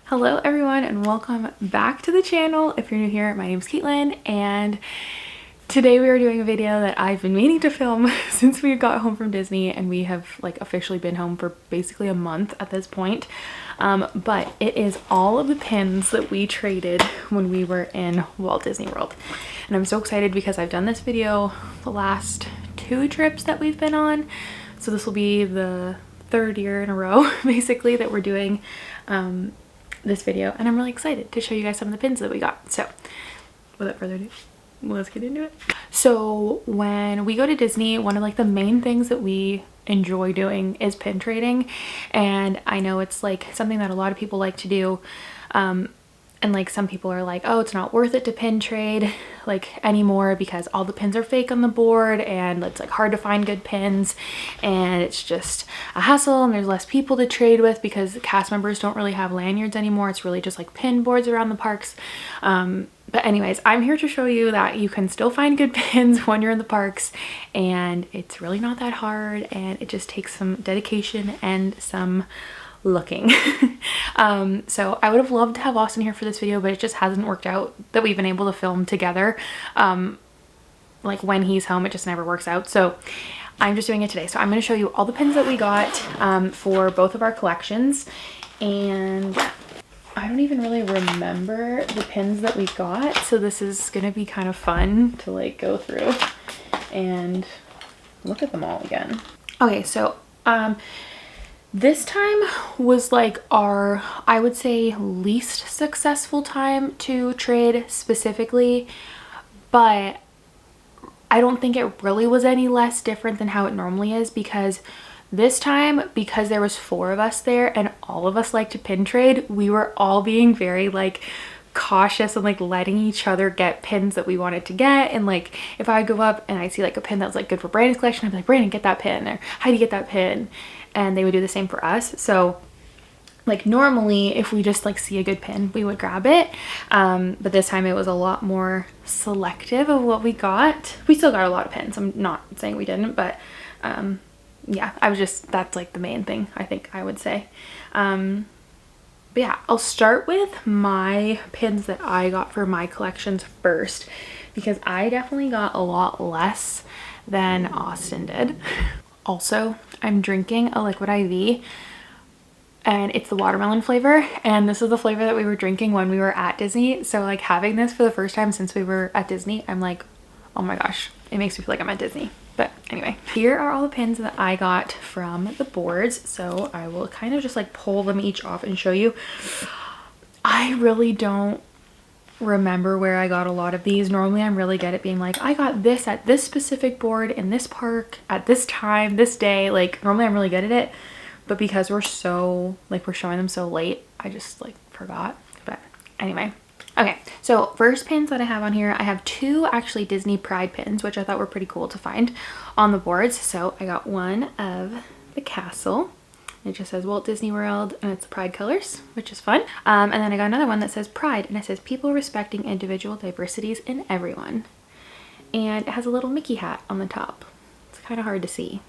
Hello everyone and welcome back to the channel. If you're new here, my name is Katelyn and today we are doing a video that I've been meaning to film since we got home from Disney, and we have like officially been home for basically a month at this point. But it is all of the pins that we traded when we were in Walt Disney World. And I'm so excited because I've done this video the last 2 trips that we've been on. So this will be the 3rd year in a row basically that we're doing this video, and I'm really excited to show you guys some of the pins that we got. So without further ado, let's get into it. So when we go to Disney, one of like the main things that we enjoy doing is pin trading, and I know it's like something that a lot of people like to do, and like some people are like, oh, it's not worth it to pin trade like anymore because all the pins are fake on the board and it's like hard to find good pins and it's just a hassle and there's less people to trade with because cast members don't really have lanyards anymore. It's really just like pin boards around the parks. But anyways, I'm here to show you that you can still find good pins when you're in the parks, and it's really not that hard, and it just takes some dedication and some looking. So I would have loved to have Austin here for this video, but it just hasn't worked out that we've been able to film together. Like when he's home, it just never works out. So I'm just doing it today. So I'm going to show you all the pins that we got for both of our collections. And I don't even really remember the pins that we got. So this is going to be kind of fun to like go through and look at them all again. Okay, so this time was like our, I would say, least successful time to trade specifically, but I don't think it really was any less different than how it normally is, because this time, because there was 4 of us there and all of us like to pin trade, we were all being very like cautious and like letting each other get pins that we wanted to get. And like if I go up and I see like a pin that's like good for Brandon's collection, I'd be like, Brandon, get that pin, or Heidi, get that pin, and they would do the same for us. So like normally if we just like see a good pin, we would grab it, but this time it was a lot more selective of what we got. We still got a lot of pins, I'm not saying we didn't, but yeah, that's like the main thing I think I would say. But yeah, I'll start with my pins that I got for my collections first, because I definitely got a lot less than Austin did. Also, I'm drinking a liquid IV and it's the watermelon flavor, and this is the flavor that we were drinking when we were at Disney. So like having this for the first time since we were at Disney, I'm like, oh my gosh, it makes me feel like I'm at Disney. But anyway, here are all the pins that I got from the boards. So I will kind of just like pull them each off and show you. I really don't remember where I got a lot of these. Normally I'm really good at being like, I got this at this specific board in this park at this time, this day. Like normally I'm really good at it, but because we're so like, we're showing them so late, I just like forgot. But anyway. Okay, so first pins that I have on here, I have 2 actually Disney Pride pins, which I thought were pretty cool to find on the boards. So I got one of the castle. It just says Walt Disney World and it's the Pride colors, which is fun. And then I got another one that says Pride, and it says people respecting individual diversities in everyone. And it has a little Mickey hat on the top. It's kind of hard to see.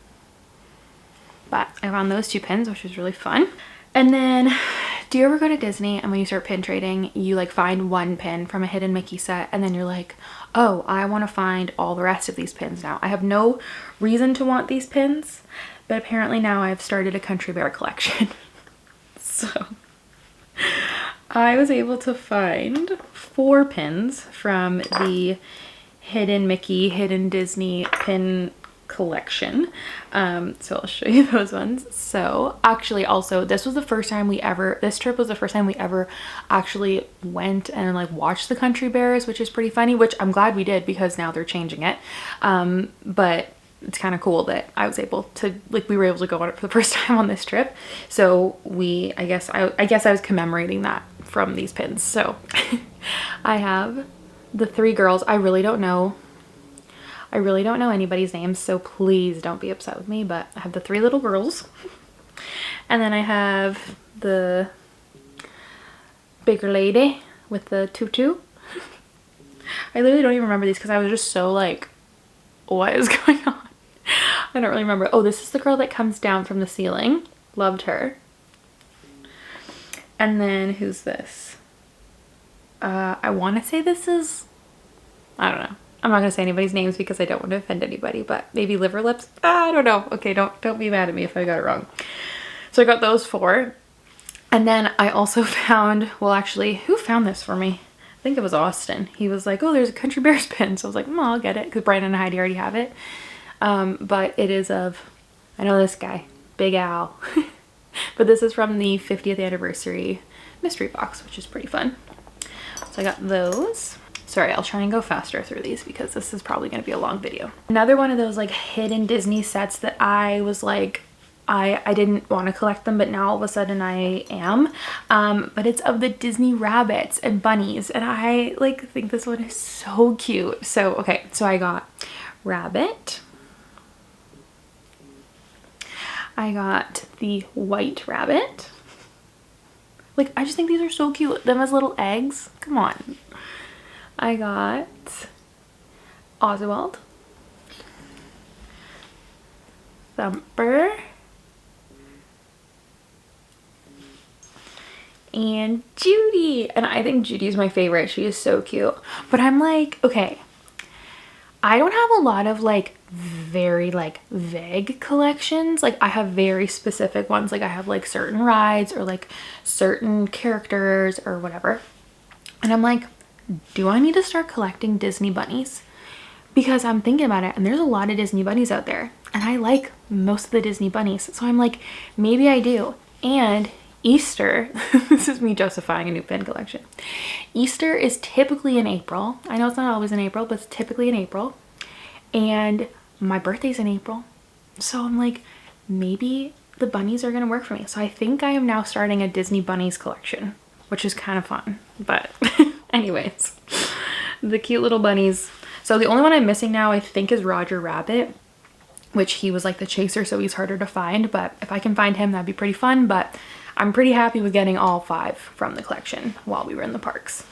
But I found those 2 pins, which was really fun. And then, do you ever go to Disney and when you start pin trading, you like find one pin from a hidden Mickey set and then you're like, oh, I want to find all the rest of these pins now. I have no reason to want these pins, but apparently now I've started a Country Bear collection. So I was able to find 4 pins from the hidden Mickey, hidden Disney pin collection. So I'll show you those ones. So actually also this trip was the first time we ever actually went and like watched the Country Bears, which is pretty funny, which I'm glad we did because now they're changing it. But it's kind of cool that I was able to, like, we were able to go on it for the first time on this trip. So I guess I was commemorating that from these pins. So I have the 3 girls. I really don't know anybody's names, so please don't be upset with me, but I have the 3 little girls. And then I have the bigger lady with the tutu. I literally don't even remember these because I was just so like, what is going on? I don't really remember. Oh, this is the girl that comes down from the ceiling. Loved her. And then who's this? I want to say this is, I don't know. I'm not gonna say anybody's names because I don't want to offend anybody, but maybe Liver Lips. I don't know. Okay, don't be mad at me if I got it wrong. So I got those 4. And then I also found, well actually, who found this for me? I think it was Austin. He was like, oh, there's a Country Bears pin. So I was like, I'll get it, because Brian and Heidi already have it. But it is of, I know this guy, Big Al. But this is from the 50th anniversary mystery box, which is pretty fun. So I got those. Sorry, I'll try and go faster through these because this is probably going to be a long video. Another one of those like hidden Disney sets that I was like, I didn't want to collect them, but now all of a sudden I am. But it's of the Disney rabbits and bunnies, and I like think this one is so cute. So okay, so I got Rabbit. I got the White Rabbit. Like, I just think these are so cute. Them as little eggs. Come on. I got Oswald, Thumper, and Judy. And I think Judy's my favorite. She is so cute. But I'm like, okay, I don't have a lot of like very like vague collections. Like I have very specific ones. Like I have like certain rides or like certain characters or whatever. And I'm like, do I need to start collecting Disney bunnies? Because I'm thinking about it and there's a lot of Disney bunnies out there and I like most of the Disney bunnies. So I'm like, maybe I do. And Easter, this is me justifying a new pin collection. Easter is typically in April. I know it's not always in April, but it's typically in April. And my birthday's in April. So I'm like, maybe the bunnies are gonna work for me. So I think I am now starting a Disney bunnies collection, which is kind of fun. But anyways, the cute little bunnies. So the only one I'm missing now, I think, is Roger Rabbit, which he was like the chaser, so he's harder to find. But if I can find him, that'd be pretty fun. But I'm pretty happy with getting all 5 from the collection while we were in the parks.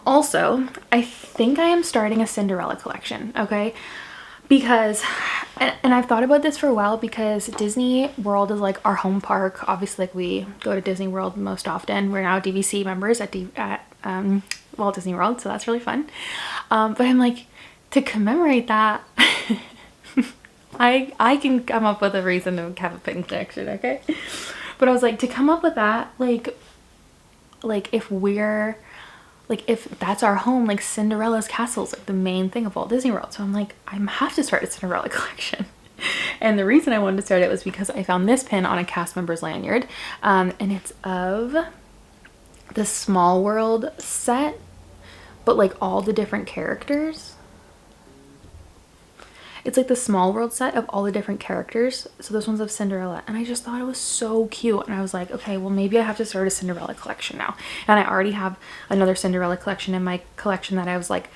Also, I think I am starting a Cinderella collection, okay? Because, and I've thought about this for a while, because Disney World is like our home park. Obviously, like we go to Disney World most often. We're now DVC members at Walt Disney World, so that's really fun. But I'm like, to commemorate that, I can come up with a reason to have a pin collection, okay? But I was like, to come up with that, like if we're, like if that's our home, like Cinderella's castle is like the main thing of Walt Disney World. So I'm like, I have to start a Cinderella collection. And the reason I wanted to start it was because I found this pin on a cast member's lanyard. And it's of the Small World set, but like all the different characters. It's like the Small World set of all the different characters. So this one's of Cinderella. And I just thought it was so cute. And I was like, okay, well maybe I have to start a Cinderella collection now. And I already have another Cinderella collection in my collection that I was like,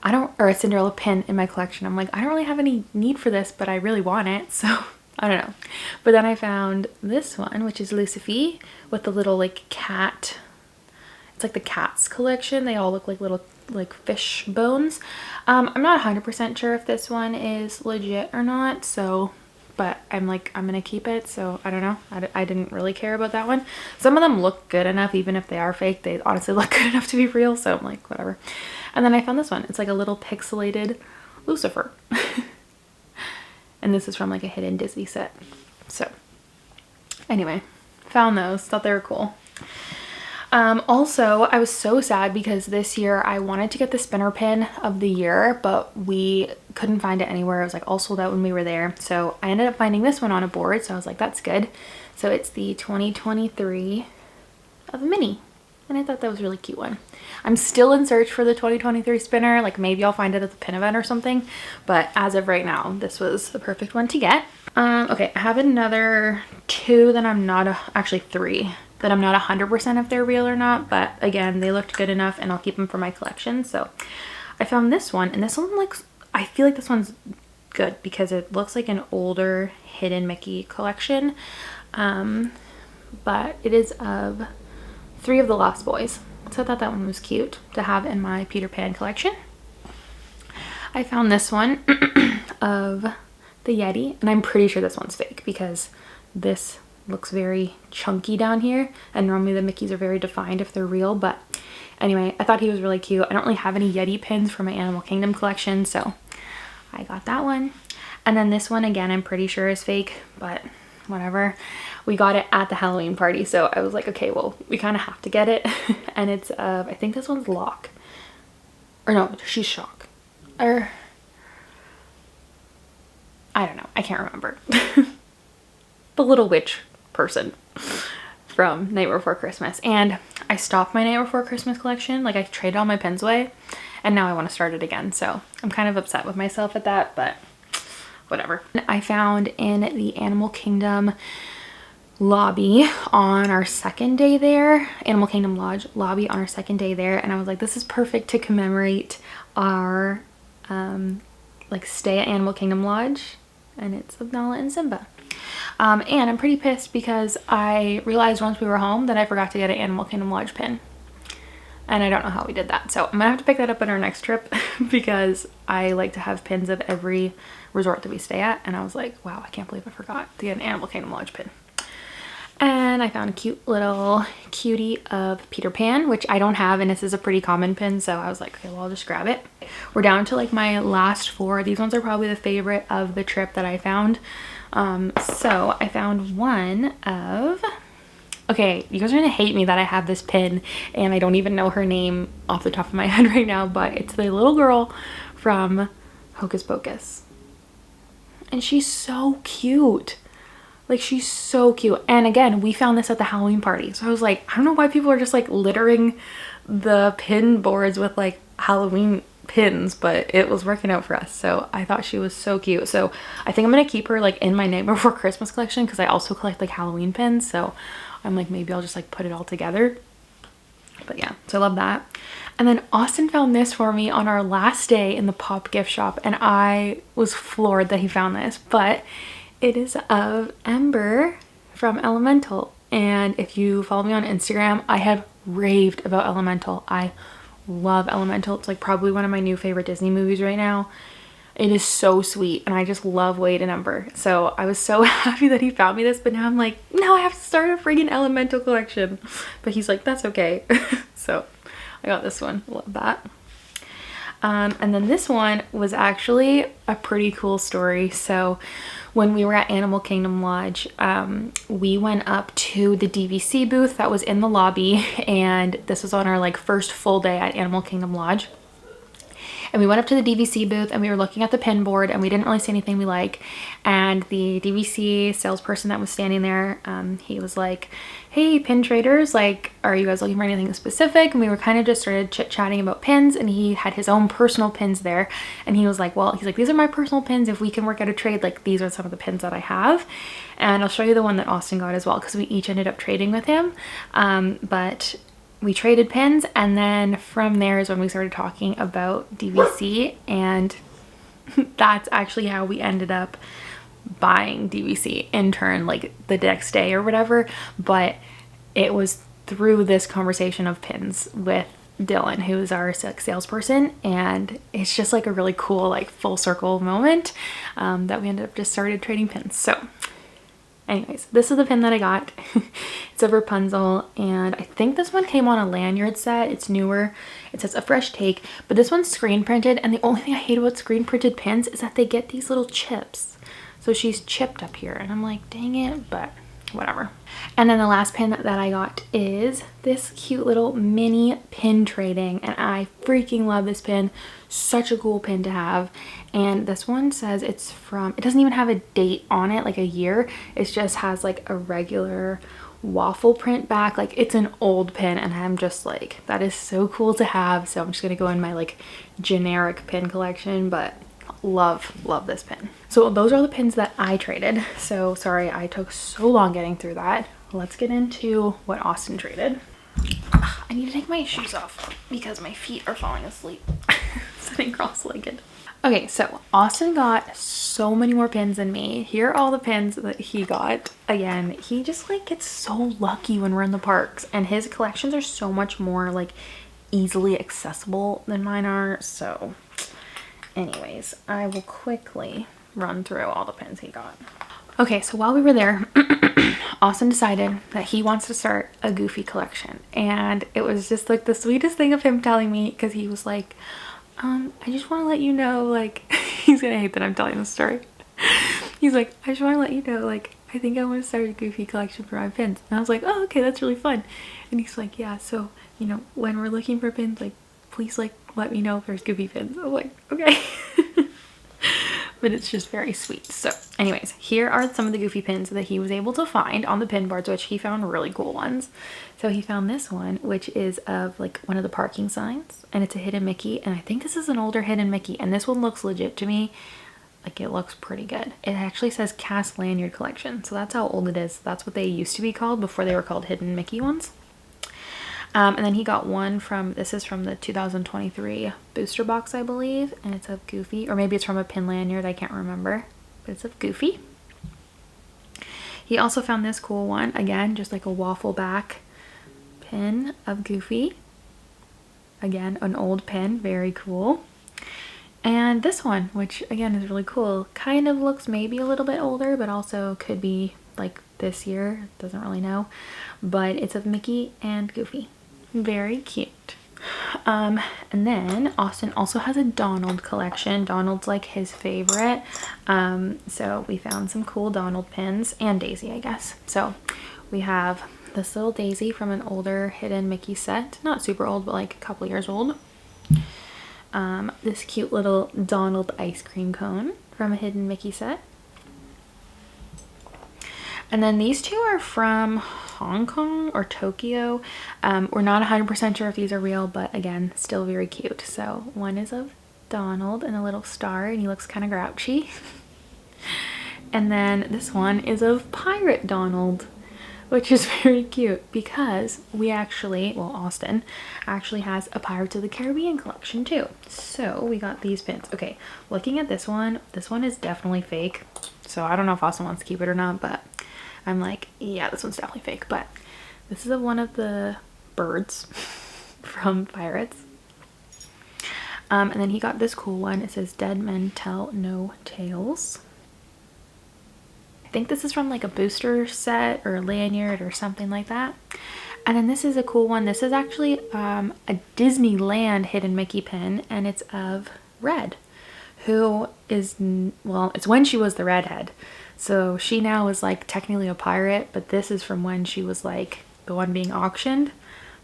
or a Cinderella pin in my collection. I'm like, I don't really have any need for this, but I really want it. So I don't know. But then I found this one, which is Lucifer with the little like cat. It's like the cats collection. They all look like little like fish bones. I'm not 100% sure if this one is legit or not, so, but I'm like, I'm gonna keep it, so I don't know. I didn't really care about that one. Some of them look good enough, even if they are fake. They honestly look good enough to be real, so I'm like, whatever. And then I found this one. It's like a little pixelated Lucifer. And this is from like a hidden Disney set. So anyway, found those, thought they were cool. Also, I was so sad because this year I wanted to get the spinner pin of the year, but we couldn't find it anywhere. It was like all sold out when we were there. So I ended up finding this one on a board. So I was like, that's good. So it's the 2023 of Minnie. And I thought that was a really cute one. I'm still in search for the 2023 spinner. Like maybe I'll find it at the pin event or something. But as of right now, this was the perfect one to get. Okay, I have another 2 that I'm not, actually 3. That I'm not 100% if they're real or not, but again, they looked good enough and I'll keep them for my collection. So I found this one, and this one looks, I feel like this one's good because it looks like an older hidden Mickey collection. But it is of 3 of the Lost Boys. So I thought that one was cute to have in my Peter Pan collection. I found this one of the Yeti, and I'm pretty sure this one's fake because this looks very chunky down here, and normally the Mickeys are very defined if they're real. But anyway, I thought he was really cute. I don't really have any Yeti pins for my Animal Kingdom collection, so I got that one. And then this one, again, I'm pretty sure is fake, but whatever. We got it at the Halloween party, so I was like, okay, well, we kind of have to get it. And it's I think this one's Locke, or no, she's Shock, or I don't know, I can't remember. The little witch person from Nightmare Before Christmas. And I stopped my Nightmare Before Christmas collection. Like, I traded all my pins away, and now I want to start it again, so I'm kind of upset with myself at that, but whatever. I found in the Animal Kingdom lobby on our second day there, Animal Kingdom Lodge lobby on our second day there, and I was like, this is perfect to commemorate our like stay at Animal Kingdom Lodge, and it's of Nala and Simba. And I'm pretty pissed because I realized once we were home that I forgot to get an Animal Kingdom Lodge pin. And I don't know how we did that. So I'm gonna have to pick that up on our next trip because I like to have pins of every resort that we stay at. And I was like, wow, I can't believe I forgot to get an Animal Kingdom Lodge pin. And I found a cute little cutie of Peter Pan, which I don't have, and this is a pretty common pin, so I was like, okay, well, I'll just grab it. We're down to like my last 4. These ones are probably the favorite of the trip that I found. So I found one of... Okay, you guys are gonna hate me that I have this pin and I don't even know her name off the top of my head right now, but it's the little girl from Hocus Pocus. And she's so cute. Like, she's so cute. And again, we found this at the Halloween party. So I was like, I don't know why people are just like littering the pin boards with like Halloween pins, but it was working out for us. So I thought she was so cute. So I think I'm gonna keep her like in my Nightmare Before Christmas collection because I also collect like Halloween pins. So I'm like, maybe I'll just like put it all together. But yeah, so I love that. And then Austin found this for me on our last day in the Pop gift shop, and I was floored that he found this, but it is of Ember from Elemental. And if you follow me on Instagram, I have raved about Elemental. I love Elemental. It's like probably one of my new favorite Disney movies right now. It is so sweet, and I just love Wade and Ember. So I was so happy that he found me this, but now I'm like, no, I have to start a friggin' Elemental collection. But he's like, that's okay. So I got this one. Love that. And then this one was actually a pretty cool story. So when we were at Animal Kingdom Lodge, we went up to the DVC booth that was in the lobby, and this was on our like first full day at Animal Kingdom Lodge. And we went up to the DVC booth and we were looking at the pin board, and we didn't really see anything we like. And the DVC salesperson that was standing there, he was like, hey, pin traders, like, are you guys looking for anything specific? And we were kind of just started chit-chatting about pins, and he had his own personal pins there. And he was like, well, he's like, these are my personal pins. If we can work out a trade, like, these are some of the pins that I have. And I'll show you the one that Austin got as well, because we each ended up trading with him. But we traded pins, and then from there is when we started talking about DVC, and that's actually how we ended up buying DVC in turn, like the next day or whatever. But it was through this conversation of pins with Dylan, who is our salesperson, and it's just like a really cool like full circle moment that we ended up just started trading pins. So anyways, this is the pin that I got. It's a Rapunzel, and I think this one came on a lanyard set. It's newer. It says a fresh take, but this one's screen printed, and the only thing I hate about screen printed pins is that they get these little chips. So she's chipped up here, and I'm like, dang it, but whatever. And then the last pin that I got is this cute little mini pin trading, and I freaking love this pin. Such a cool pin to have. And this one says it's from, it doesn't even have a date on it, like a year. It just has like a regular waffle print back. Like, it's an old pin, and I'm just like, that is so cool to have. So I'm just gonna go in my like generic pin collection, but love this pin. So those are the pins that I traded. So sorry I took so long getting through that. Let's get into what Austin traded. I need to take my shoes off because my feet are falling asleep sitting cross-legged. Okay, so Austin got so many more pins than me. Here are all the pins that he got. Again, he just like gets so lucky when we're in the parks, and his collections are so much more like easily accessible than mine are. So anyways, I will quickly run through all the pins he got. Okay, so while we were there, Austin decided that he wants to start a Goofy collection, and it was just like the sweetest thing of him telling me, because he was like, I just want to let you know, like, he's gonna hate that I'm telling this story. He's like, I just want to let you know, like, I think I want to start a Goofy collection for my pins. And I was like, oh, okay, that's really fun. And he's like, yeah, so, you know, when we're looking for pins, like, please, like, let me know if there's Goofy pins. I was like, okay. But it's just very sweet. So anyways, here are some of the Goofy pins that he was able to find on the pin boards, which he found really cool ones. So he found this one, which is of like one of the parking signs, and it's a hidden Mickey, and I think this is an older hidden Mickey, and this one looks legit to me. Like, it looks pretty good. It actually says Cast Lanyard Collection, so that's how old it is. That's what they used to be called before they were called hidden Mickey ones. And then he got one from, this is from the 2023 booster box, I believe, and it's of Goofy, or maybe it's from a pin lanyard, I can't remember, but it's of Goofy. He also found this cool one, again, just like a waffle back pin of Goofy. Again, an old pin, very cool. And this one, which again is really cool, kind of looks maybe a little bit older, but also could be like this year, doesn't really know, but it's of Mickey and Goofy. Very cute. And then Austin also has a Donald collection. Donald's like his favorite. So we found some cool Donald pins, and Daisy, I guess. So we have this little Daisy from an older hidden Mickey set, not super old, but like a couple years old. This cute little Donald ice cream cone from a hidden Mickey set. And then these two are from Hong Kong or Tokyo. We're not 100% sure if these are real, but again, still very cute. So one is of Donald and a little star, and he looks kind of grouchy. And then this one is of Pirate Donald, which is very cute because we actually, well, Austin actually has a Pirates of the Caribbean collection too. So we got these pins. Okay, looking at this one is definitely fake. So I don't know if Austin wants to keep it or not, but I'm like, yeah, this one's definitely fake. But this is one of the birds from Pirates. And then he got this cool one. It says Dead Men Tell No Tales. I think this is from like a booster set or a lanyard or something like that. And then this is a cool one. This is actually a Disneyland hidden Mickey pin, and it's of Red, who is, well, it's when she was the redhead. So she now is like technically a pirate, but this is from when she was like the one being auctioned.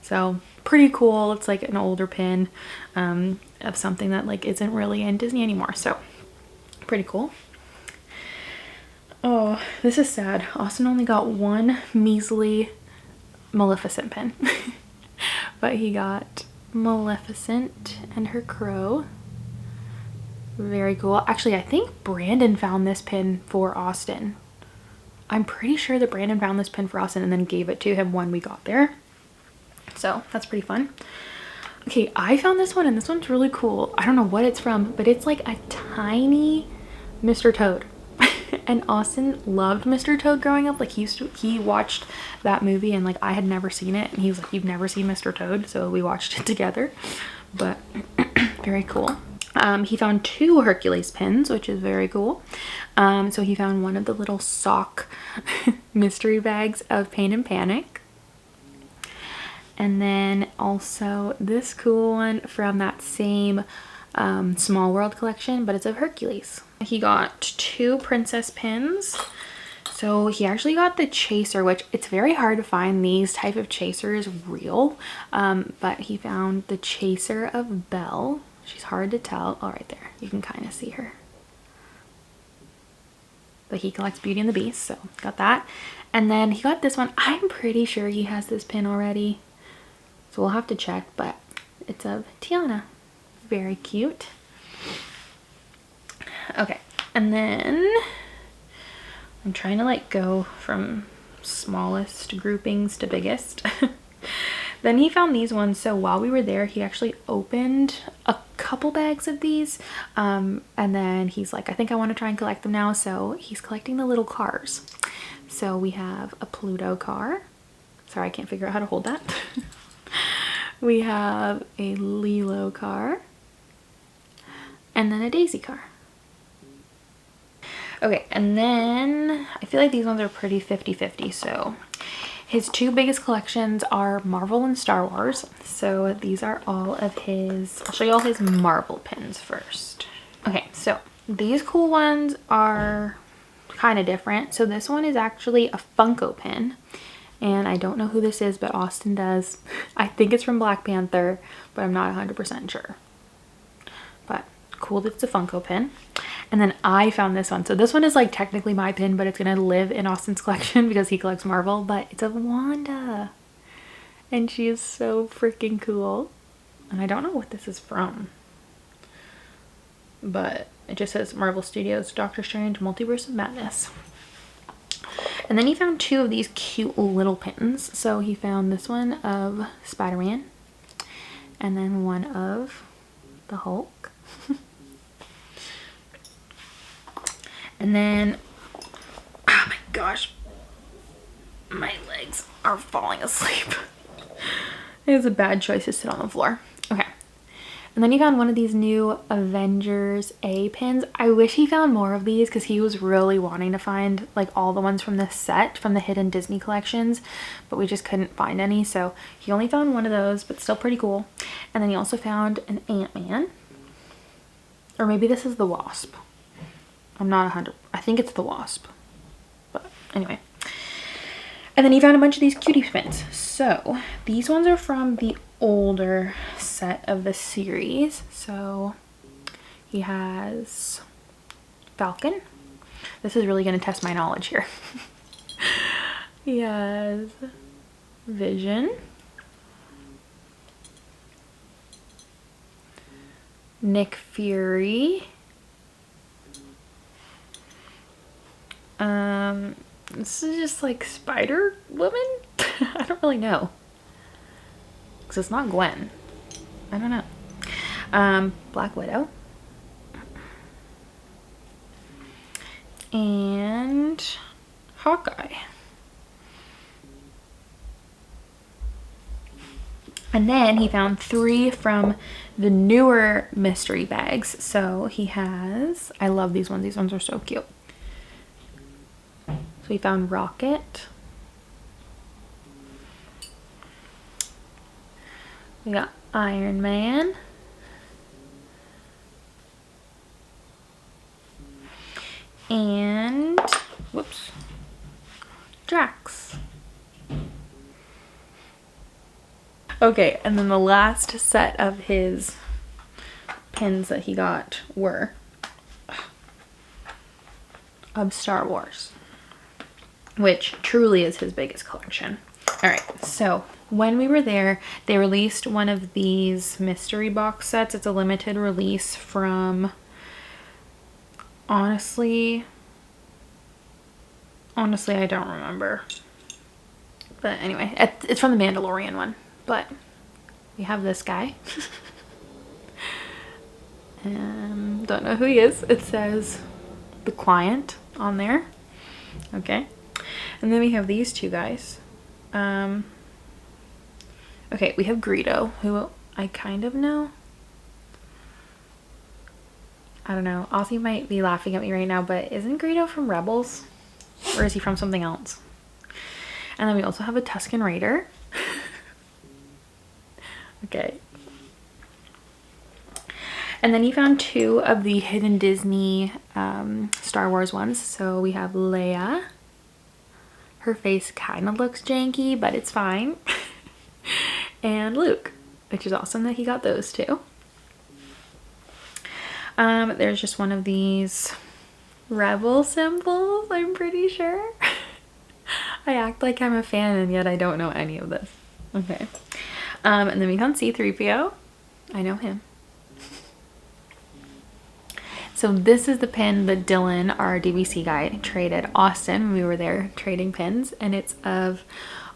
So pretty cool. It's like an older pin of something that like isn't really in Disney anymore. So pretty cool. Oh, this is sad. Austin only got one measly Maleficent pin. But he got Maleficent and her crow. Very cool. Actually, I think Brandon found this pin for Austin. I'm pretty sure that Brandon found this pin for Austin and then gave it to him when we got there. So that's pretty fun. Okay, I found this one, and this one's really cool. I don't know what it's from, but it's like a tiny Mr. Toad. And Austin loved Mr. Toad growing up. Like he watched that movie, and like I had never seen it, and he was like, you've never seen Mr. Toad? So we watched it together. But very cool. He found two Hercules pins, which is very cool. So he found one of the little sock mystery bags of Pain and Panic. And then also this cool one from that same Small World collection, but it's of Hercules. He got two princess pins. So he actually got the chaser, which it's very hard to find these type of chasers real. But he found the chaser of Belle. She's hard to tell. Oh, right there. You can kind of see her. But he collects Beauty and the Beast, so got that. And then he got this one. I'm pretty sure he has this pin already, so we'll have to check, but it's of Tiana. Very cute. Okay, and then I'm trying to like go from smallest groupings to biggest. Then he found these ones. So while we were there, he actually opened a couple bags of these. And then he's like, I think I want to try and collect them now. So he's collecting the little cars. So we have a Pluto car. Sorry, I can't figure out how to hold that. We have a Lilo car. And then a Daisy car. Okay, and then I feel like these ones are pretty 50-50. So his two biggest collections are Marvel and Star Wars. So these are all of his, I'll show you all his Marvel pins first. Okay, so these cool ones are kind of different. So this one is actually a Funko pin. And I don't know who this is, but Austin does. I think it's from Black Panther, but I'm not 100% sure. But cool that it's a Funko pin. And then I found this one. So this one is like technically my pin, but it's going to live in Austin's collection because he collects Marvel. But it's of Wanda. And she is so freaking cool. And I don't know what this is from. But it just says Marvel Studios Doctor Strange Multiverse of Madness. And then he found two of these cute little pins. So he found this one of Spider-Man. And then one of the Hulk. And then, oh my gosh, my legs are falling asleep. It was a bad choice to sit on the floor. Okay. And then he found one of these new Avengers A pins. I wish he found more of these because he was really wanting to find like all the ones from this set, from the hidden Disney collections, but we just couldn't find any. So he only found one of those, but still pretty cool. And then he also found an Ant-Man. Or maybe this is the Wasp. I'm not 100. I think it's the Wasp. But anyway. And then he found a bunch of these cutie pins. So these ones are from the older set of the series. So he has Falcon. This is really going to test my knowledge here. He has Vision. Nick Fury. This is just like Spider-Woman? I don't really know. Because it's not Gwen. I don't know. Black Widow. And Hawkeye. And then he found three from the newer mystery bags. So he has, I love these ones. These ones are so cute. So we found Rocket. We got Iron Man. And, whoops, Drax. Okay, and then the last set of his pins that he got were of Star Wars, which truly is his biggest collection. All right, so when we were there, they released one of these mystery box sets. It's a limited release from, honestly, I don't remember. But anyway, it's from the Mandalorian one. But we have this guy. Don't know who he is. It says the client on there. Okay. And then we have these two guys. Okay, we have Greedo, who I kind of know. I don't know. Aussie might be laughing at me right now, but isn't Greedo from Rebels? Or is he from something else? And then we also have a Tusken Raider. Okay. And then he found two of the hidden Disney Star Wars ones. So we have Leia. Her face kind of looks janky, but it's fine. And Luke, which is awesome that he got those too. There's just one of these rebel symbols, I'm pretty sure. I act like I'm a fan and yet I don't know any of this. Okay. And then we found C-3PO. I know him. So this is the pin that Dylan, our DVC guy, traded Austin when we were there trading pins. And it's of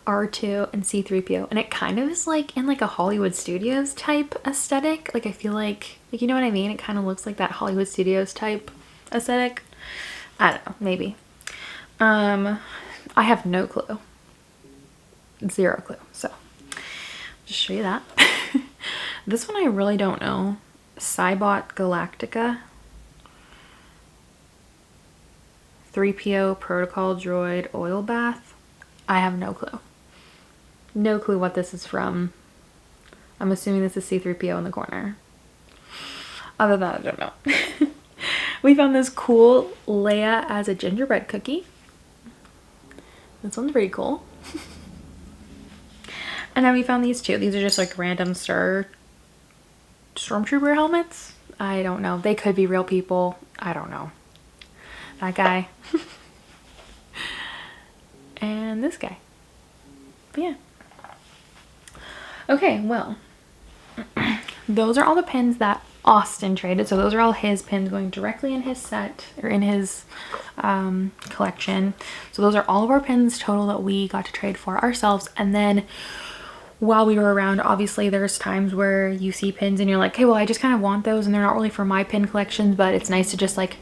R2 and C-3PO. And it kind of is like in like a Hollywood Studios type aesthetic. Like I feel like you know what I mean? It kind of looks like that Hollywood Studios type aesthetic. I don't know, maybe. I have no clue. Zero clue. So just show you that. This one I really don't know. Cybot Galactica. 3PO Protocol Droid Oil Bath. I have no clue. No clue what this is from. I'm assuming this is C-3PO in the corner. Other than that, I don't know. We found this cool Leia as a gingerbread cookie. This one's pretty cool. And then we found these two. These are just like random stormtrooper helmets. I don't know. They could be real people. I don't know. That guy. And this guy. But yeah. Okay, well. Those are all the pins that Austin traded. So those are all his pins going directly in his set, or in his collection. So those are all of our pins total that we got to trade for ourselves. And then while we were around, obviously there's times where you see pins and you're like, okay, well, I just kind of want those and they're not really for my pin collections, but it's nice to just like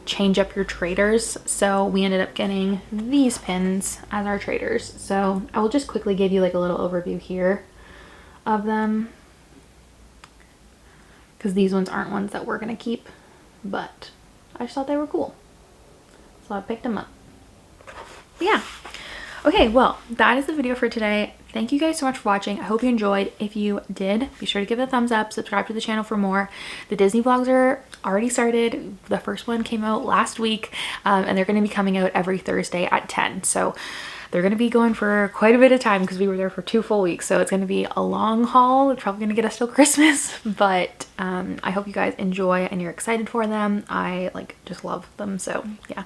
change up your traders. So we ended up getting these pins as our traders. So I will just quickly give you like a little overview here of them, because these ones aren't ones that we're gonna keep, but I just thought they were cool, so I picked them up. But yeah. Okay, well, that is the video for today. Thank you guys so much for watching. I hope you enjoyed. If you did, be sure to give it a thumbs up, subscribe to the channel for more. The Disney vlogs are already started. The first one came out last week, and they're going to be coming out every Thursday at 10. So they're going to be going for quite a bit of time because we were there for 2 full weeks. So it's going to be a long haul. It's probably going to get us till Christmas, but I hope you guys enjoy and you're excited for them. I like just love them. So yeah.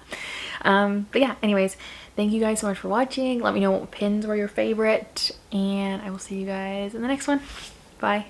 But yeah, anyways, thank you guys so much for watching. Let me know what pins were your favorite, and I will see you guys in the next one. Bye.